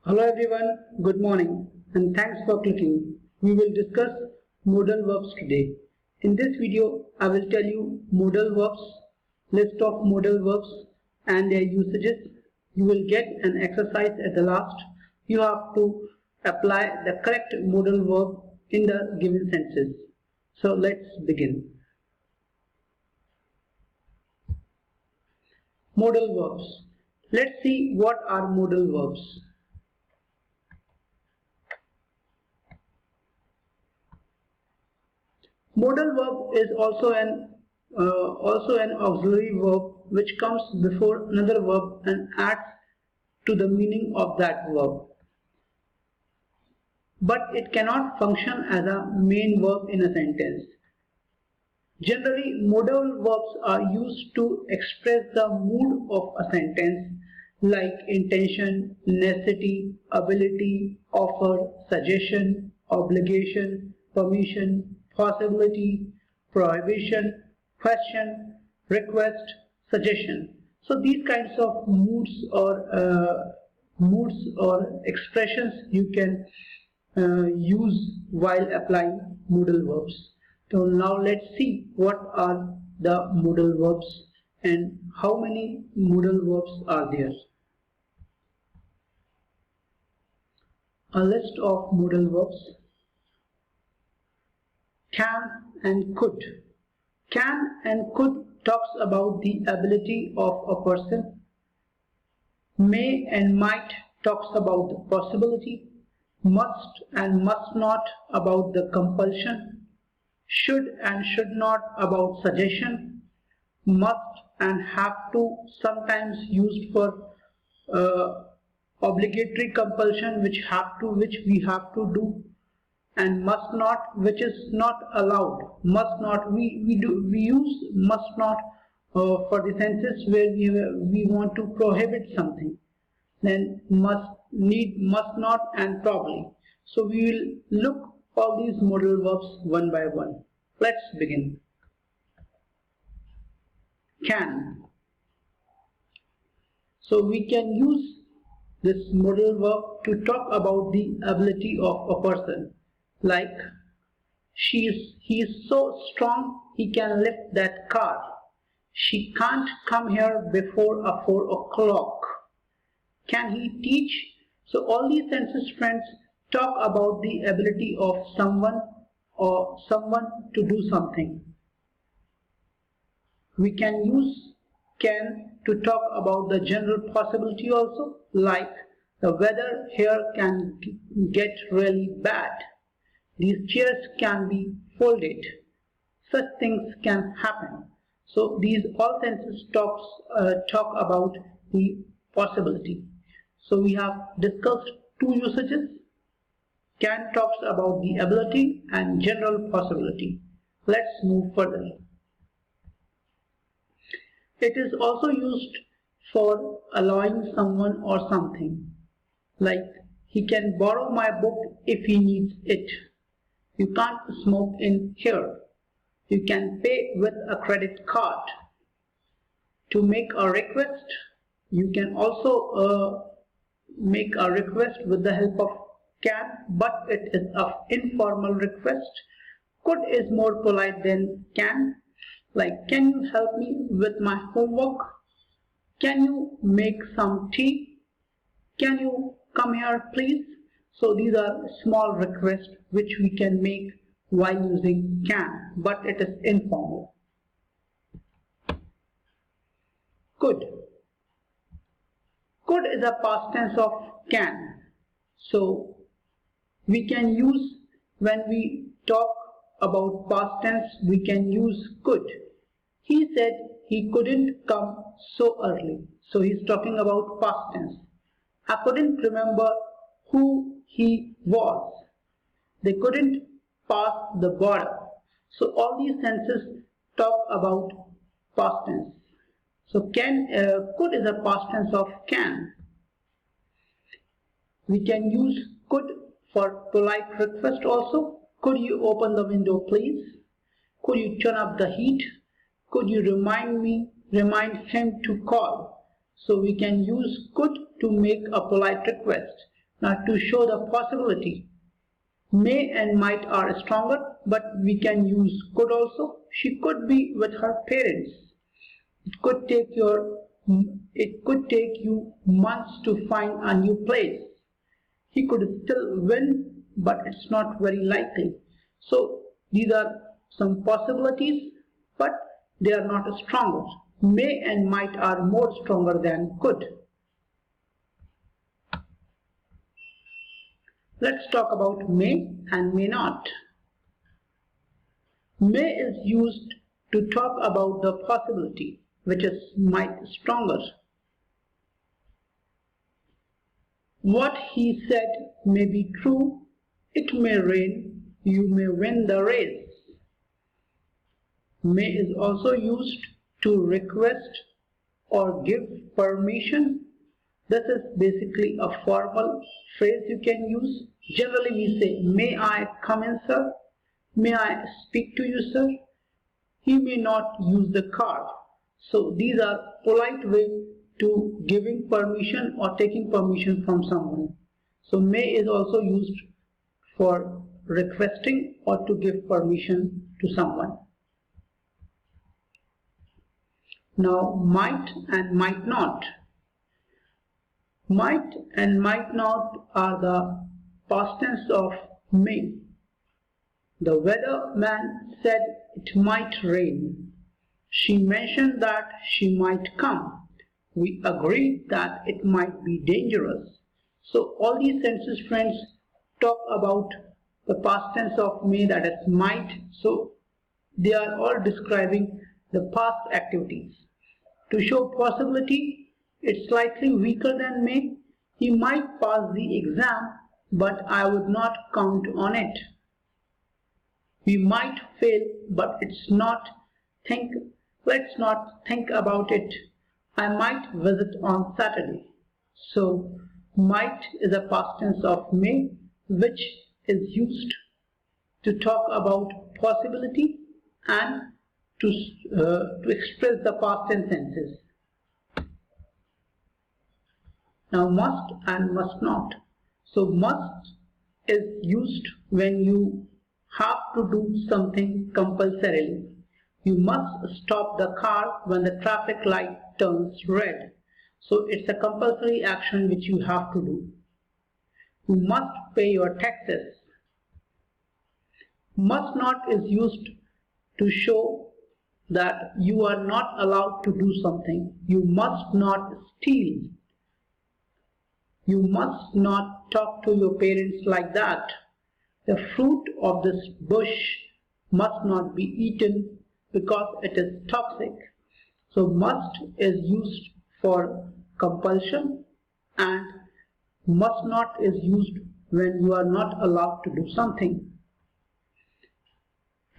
Hello everyone, good morning and thanks for clicking. We will discuss modal verbs today. In this video, I will tell you modal verbs, list of modal verbs and their usages. You will get an exercise at the last. You have to apply the correct modal verb in the given sentences. So let's begin. Modal verbs. Let's see what are modal verbs. Modal verb is also an auxiliary verb which comes before another verb and adds to the meaning of that verb. But it cannot function as a main verb in a sentence. Generally, modal verbs are used to express the mood of a sentence like intention, necessity, ability, offer, suggestion, obligation, permission, possibility, prohibition, question, request, suggestion. So these kinds of moods or expressions you can use while applying modal verbs. So now let's see what are the modal verbs and how many modal verbs are there. A list of modal verbs. Can and could. Can and could talks about the ability of a person. May and might talks about the possibility. Must and must not about the compulsion. Should and should not about suggestion. Must and have to sometimes used for obligatory compulsion which we have to do, and must not which is not allowed. Must not we use must not for the sentences where we want to prohibit something. Then must, need, must not and probably. So we will look all these modal verbs one by one. Let's begin. Can. So we can use this modal verb to talk about the ability of a person. Like he is so strong he can lift that car. She can't come here before 4 o'clock. Can he teach? So all these sentences, friends, talk about the ability of someone or someone to do something. We can use can to talk about the general possibility also, like the weather here can get really bad. These chairs can be folded. Such things can happen. So these all sentences talk about the possibility. So we have discussed two usages. Can talks about the ability and general possibility. Let's move further. It is also used for allowing someone or something. Like he can borrow my book if he needs it. You can't smoke in here. You can pay with a credit card. To make a request, you can also make a request with the help of can, but it is an informal request. Could is more polite than can. Like, can you help me with my homework? Can you make some tea? Can you come here please? So these are small requests which we can make while using can, but it is informal. Could. Could is a past tense of can. So we can use, when we talk about past tense, we can use could. He said he couldn't come so early. So he's talking about past tense. I couldn't remember who he was. They couldn't pass the border. So all these sentences talk about past tense. So could is a past tense of can. We can use could for polite request also. Could you open the window please? Could you turn up the heat? Could you remind him to call? So we can use could to make a polite request. Now to show the possibility, may and might are stronger, but we can use could also. She could be with her parents. It could take you months to find a new place. He could still win, but it's not very likely. So these are some possibilities, but they are not stronger. May and might are more stronger than could. Let's talk about may and may not. May is used to talk about the possibility, which is might stronger. What he said may be true. It may rain. You may win the race. May is also used to request or give permission. This is basically a formal phrase you can use. Generally we say, may I come in, sir? May I speak to you, sir? He may not use the car. So these are polite ways to giving permission or taking permission from someone. So may is also used for requesting or to give permission to someone. Now might and might not. Might and might not are the past tense of may. The weatherman said it might rain. She mentioned that she might come. We agreed that it might be dangerous. So all these sentences, friends, talk about the past tense of may, that is might. So they are all describing the past activities. To show possibility, it's slightly weaker than may. He might pass the exam, but I would not count on it. We might fail, but let's not think about it. I might visit on Saturday. So might is a past tense of may, which is used to talk about possibility and to express the past tense tenses. Now must and must not. So must is used when you have to do something compulsorily. You must stop the car when the traffic light turns red. So it's a compulsory action which you have to do. You must pay your taxes. Must not is used to show that you are not allowed to do something. You must not steal. You must not talk to your parents like that. The fruit of this bush must not be eaten because it is toxic. So must is used for compulsion and must not is used when you are not allowed to do something.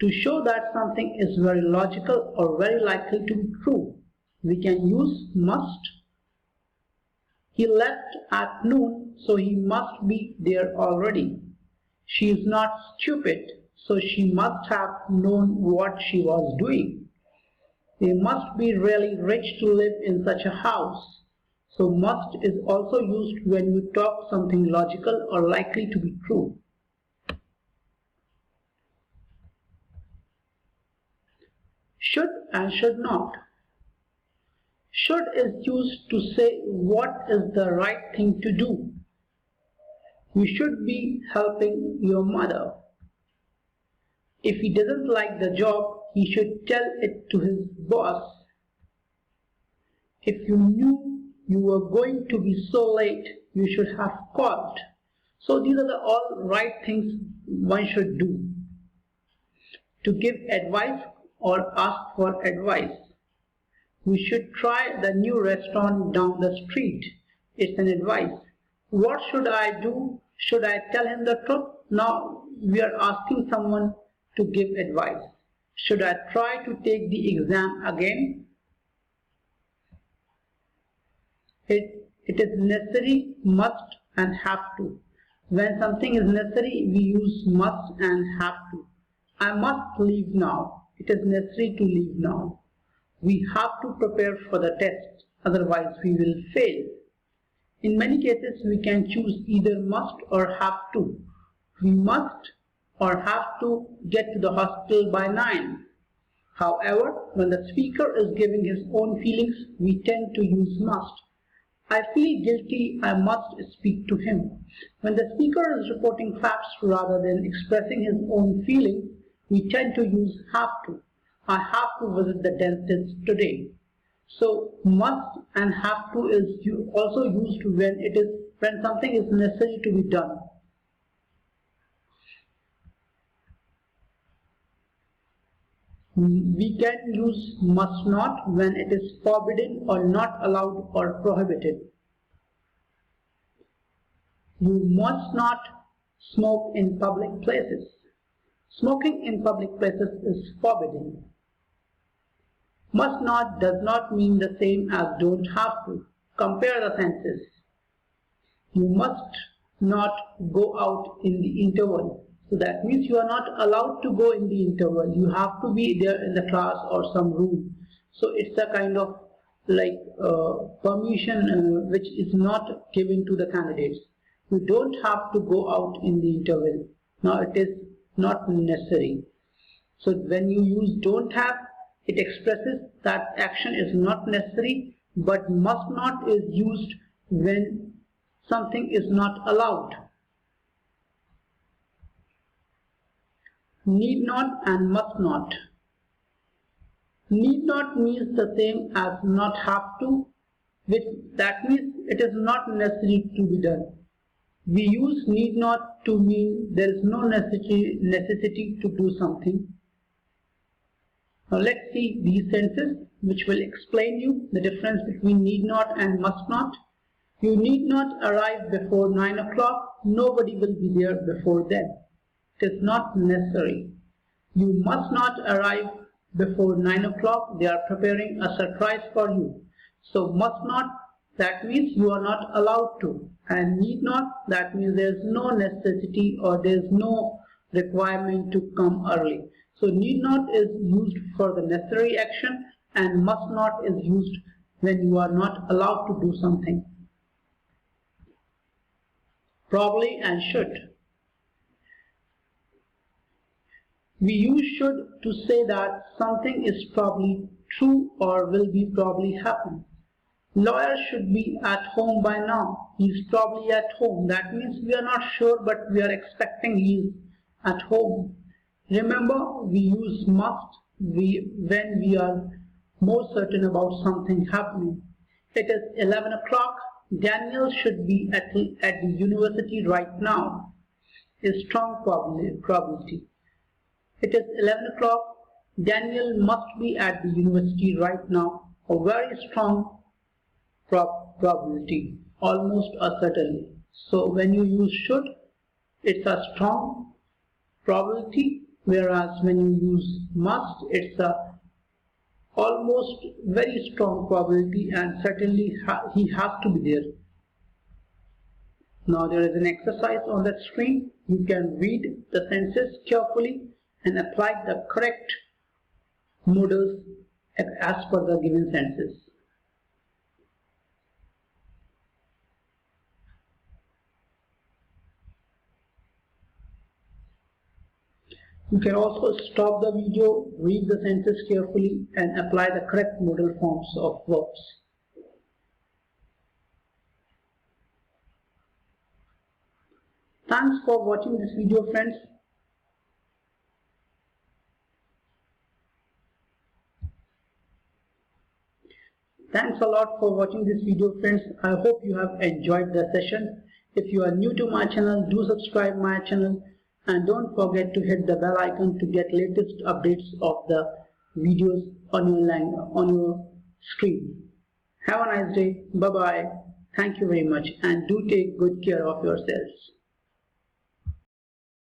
To show that something is very logical or very likely to be true, we can use must. He left at noon, so he must be there already. She is not stupid, so she must have known what she was doing. They must be really rich to live in such a house. So must is also used when you talk something logical or likely to be true. Should and should not. Should is used to say what is the right thing to do. You should be helping your mother. If he doesn't like the job, he should tell it to his boss. If you knew you were going to be so late, you should have called. So these are the all right things one should do. To give advice or ask for advice. We should try the new restaurant down the street. It's an advice. What should I do? Should I tell him the truth? Now we are asking someone to give advice. Should I try to take the exam again? It is necessary, must and have to. When something is necessary, we use must and have to. I must leave now. It is necessary to leave now. We have to prepare for the test, otherwise we will fail. In many cases, we can choose either must or have to. We must or have to get to the hospital by 9. However, when the speaker is giving his own feelings, we tend to use must. I feel guilty, I must speak to him. When the speaker is reporting facts rather than expressing his own feelings, we tend to use have to. I have to visit the dentist today. So must and have to is also used when something is necessary to be done. We can use must not when it is forbidden or not allowed or prohibited. You must not smoke in public places. Smoking in public places is forbidden. Must not does not mean the same as don't have to. Compare the sentences. You must not go out in the interval. So that means you are not allowed to go in the interval. You have to be there in the class or some room. So it's a kind of like permission which is not given to the candidates. You don't have to go out in the interval. Now it is not necessary. So when you use don't have, it expresses that action is not necessary, but must not is used when something is not allowed. Need not and must not. Need not means the same as not have to, that means it is not necessary to be done. We use need not to mean there is no necessity to do something. Now let's see these sentences which will explain you the difference between need not and must not. You need not arrive before 9 o'clock. Nobody will be there before then. It is not necessary. You must not arrive before 9 o'clock. They are preparing a surprise for you. So must not, that means you are not allowed to. And need not, that means there is no necessity or there is no requirement to come early. So need not is used for the necessary action and must not is used when you are not allowed to do something. Probably and should. We use should to say that something is probably true or will be probably happen. Lawyer should be at home by now. He is probably at home. That means we are not sure, but we are expecting he is at home. Remember, we use must when we are more certain about something happening. It is 11 o'clock. Daniel should be at the university right now. A strong probability. It is 11 o'clock. Daniel must be at the university right now. A very strong probability. Almost a certainty. So when you use should, it's a strong probability. Whereas when you use must, it's a almost very strong probability and certainly he has to be there. Now there is an exercise on that screen. You can read the sentences carefully and apply the correct modals as per the given sentences. You can also stop the video, read the sentences carefully and apply the correct modal forms of verbs. Thanks for watching this video, friends. Thanks a lot for watching this video, friends. I hope you have enjoyed the session. If you are new to my channel, do subscribe my channel. And don't forget to hit the bell icon to get latest updates of the videos on your screen. Have a nice day. Bye-bye. Thank you very much and do take good care of yourselves.